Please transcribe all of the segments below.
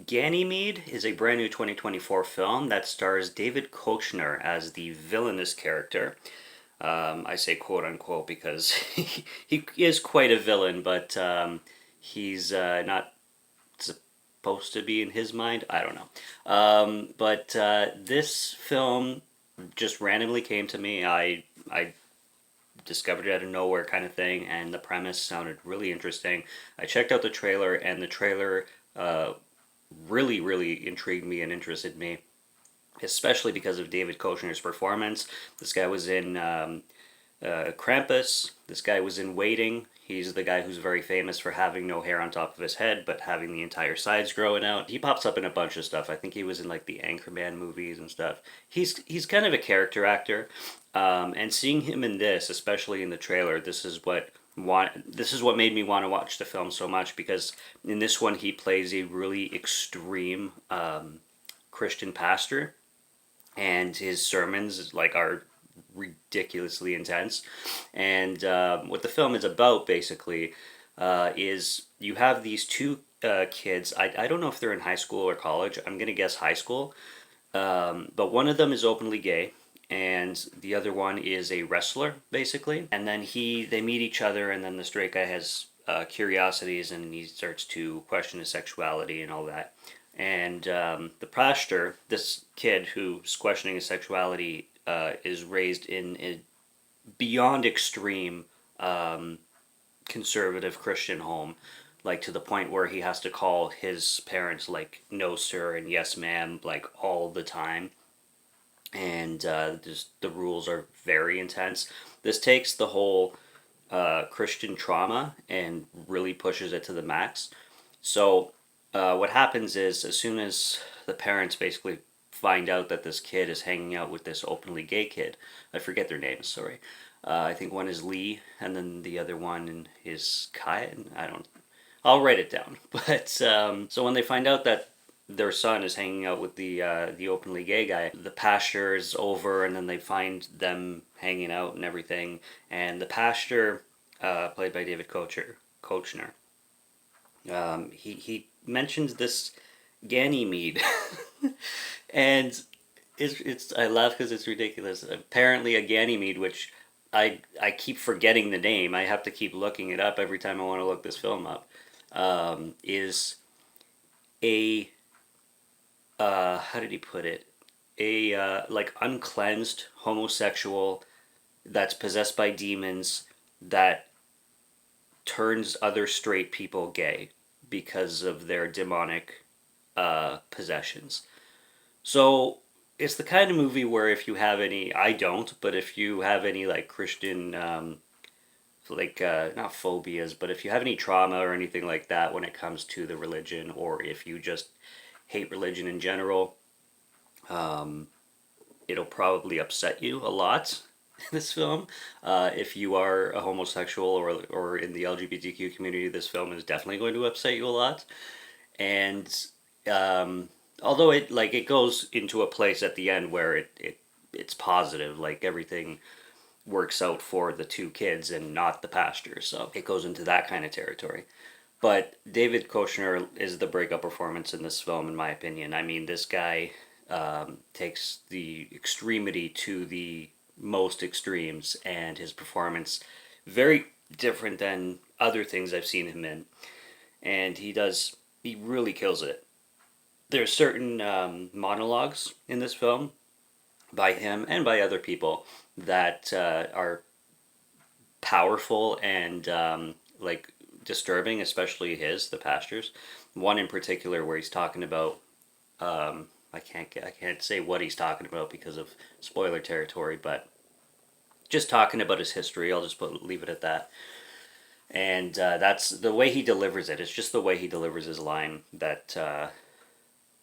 Ganymede is a brand new 2024 film that stars David Koechner as the villainous character. I say quote unquote because he is quite a villain, but he's not supposed to be in his mind. I don't know. But this film just randomly came to me. I discovered it out of nowhere kind of thing, and the premise sounded really interesting. I checked out the trailer, and the trailer really intrigued me and interested me, especially because of David Koechner's performance. This guy was in Krampus. This guy was in Waiting. He's the guy who's very famous for having no hair on top of his head, but having the entire sides growing out. He pops up in a bunch of stuff. I think he was in like the Anchorman movies and stuff. He's kind of a character actor, and seeing him in this, especially in the trailer, this is what made me want to watch the film so much, because in this one he plays a really extreme Christian pastor, and his sermons like are ridiculously intense. And what the film is about basically is you have these two kids. I don't know if they're in high school or college. I'm gonna guess high school. But one of them is openly gay, and the other one is a wrestler, basically. And then they meet each other, and then the straight guy has curiosities, and he starts to question his sexuality and all that. And the pastor, this kid who's questioning his sexuality, is raised in a beyond extreme conservative Christian home, like to the point where he has to call his parents like "no sir" and "yes ma'am" like all the time, and just the rules are very intense. This takes the whole Christian trauma and really pushes it to the max. So what happens is, as soon as the parents basically find out that this kid is hanging out with this openly gay kid, I forget their names. Sorry. I think one is Lee, and then the other one is Kai. I don't. I'll write it down. But so when they find out that their son is hanging out with the openly gay guy, the pastor is over, and then they find them hanging out and everything. And the pastor, played by David Koechner, he mentions this Ganymede, and it's I laugh because it's ridiculous. Apparently, a Ganymede, which I keep forgetting the name. I have to keep looking it up every time I want to look this film up. Is a how did he put it? A like uncleansed homosexual that's possessed by demons that turns other straight people gay because of their demonic possessions. So it's the kind of movie where if you have any, I don't, but if you have any like Christian, like not phobias, but if you have any trauma or anything like that when it comes to the religion, or if you just hate religion in general, um, it'll probably upset you a lot. This film, if you are a homosexual or in the LGBTQ community, this film is definitely going to upset you a lot. And um, although it goes into a place at the end where it's positive, like everything works out for the two kids and not the pastor, so it goes into that kind of territory. But David Koechner is the breakup performance in this film, in my opinion. I mean, this guy takes the extremity to the most extremes, and his performance very different than other things I've seen him in, and he really kills it. There's certain monologues in this film by him and by other people that are powerful and like disturbing, especially the pastor's. One in particular where he's talking about I can't say what he's talking about because of spoiler territory, but just talking about his history. I'll just leave it at that. And that's the way he delivers it. It's just the way he delivers his line that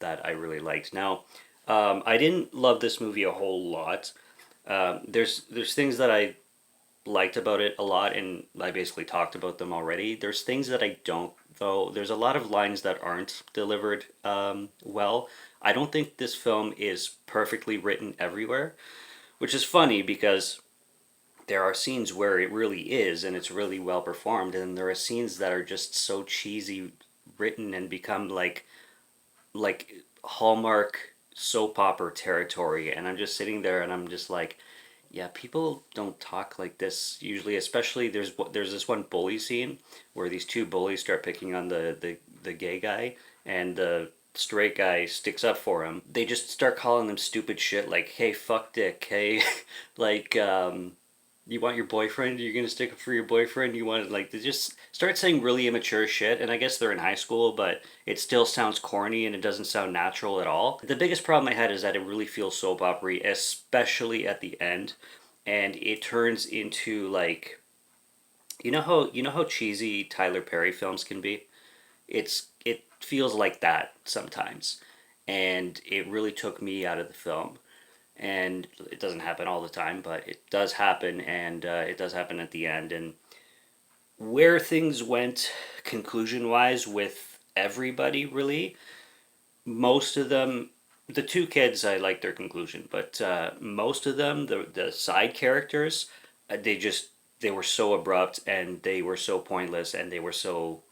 I really liked. Now, I didn't love this movie a whole lot. There's things that I liked about it a lot, and I basically talked about them already. There's things that I don't, though. There's a lot of lines that aren't delivered well. I don't think this film is perfectly written everywhere, which is funny because there are scenes where it really is and it's really well performed, and there are scenes that are just so cheesy written and become like like Hallmark soap opera territory, and I'm just sitting there and I'm just like, yeah, people don't talk like this usually. Especially there's this one bully scene where these two bullies start picking on the gay guy, and the straight guy sticks up for him. They just start calling them stupid shit like, "Hey, fuck dick," "Hey, like you want your boyfriend? You're gonna stick up for your boyfriend? You want like they just start saying really immature shit." And I guess they're in high school, but it still sounds corny and it doesn't sound natural at all. The biggest problem I had is that it really feels soap opery, especially at the end, and it turns into like you know how cheesy Tyler Perry films can be. It feels like that sometimes, and it really took me out of the film. And it doesn't happen all the time, but it does happen, and it does happen at the end. And where things went conclusion wise with everybody, really, most of them, the two kids, I like their conclusion, but most of them, the side characters, they were so abrupt and they were so pointless and they were so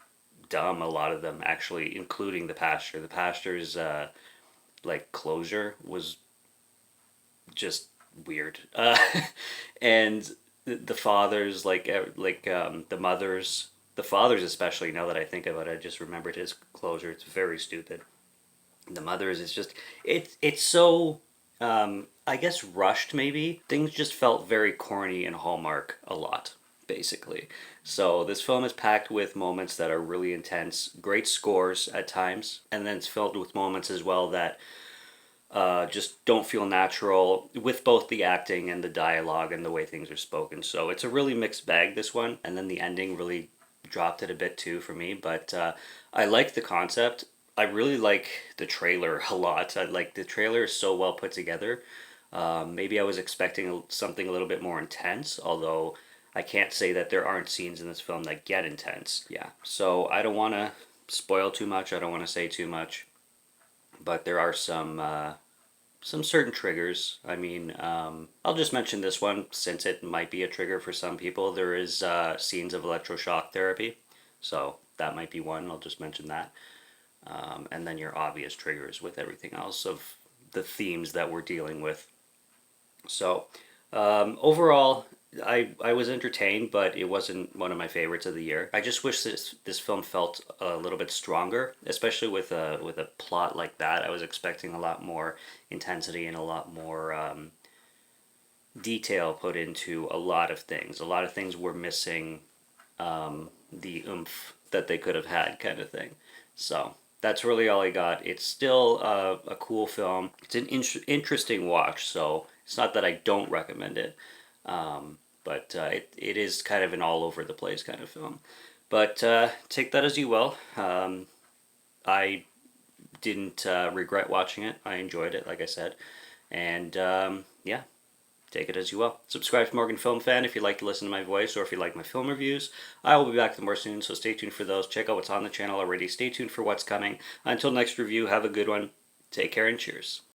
dumb. A lot of them, actually, including the pastor. The pastor's like closure was just weird. And the fathers, the mothers, the fathers especially. Now that I think about it, I just remembered his closure. It's very stupid. The mothers, it's just it's so I guess rushed. Maybe things just felt very corny and Hallmark a lot, basically. So this film is packed with moments that are really intense, great scores at times, and then it's filled with moments as well that just don't feel natural with both the acting and the dialogue and the way things are spoken. So it's a really mixed bag, this one. And then the ending really dropped it a bit too for me. But I like the concept. I really like the trailer a lot. I like the trailer is so well put together. Maybe I was expecting something a little bit more intense, although I can't say that there aren't scenes in this film that get intense. Yeah. So I don't want to spoil too much. I don't want to say too much. But there are some certain triggers. I mean, I'll just mention this one since it might be a trigger for some people. There is scenes of electroshock therapy, so that might be one. I'll just mention that. And then your obvious triggers with everything else of the themes that we're dealing with. So, overall, I was entertained, but it wasn't one of my favorites of the year. I just wish this film felt a little bit stronger, especially with a plot like that. I was expecting a lot more intensity and a lot more detail put into a lot of things. A lot of things were missing the oomph that they could have had, kind of thing. So that's really all I got. It's still a cool film. It's an interesting watch, so it's not that I don't recommend it. But it is kind of an all over the place kind of film. But take that as you will. I didn't regret watching it. I enjoyed it, like I said. And yeah, take it as you will. Subscribe to Morgan Film Fan if you like to listen to my voice or if you like my film reviews. I will be back with more soon, so stay tuned for those. Check out what's on the channel already. Stay tuned for what's coming. Until next review, have a good one. Take care and cheers.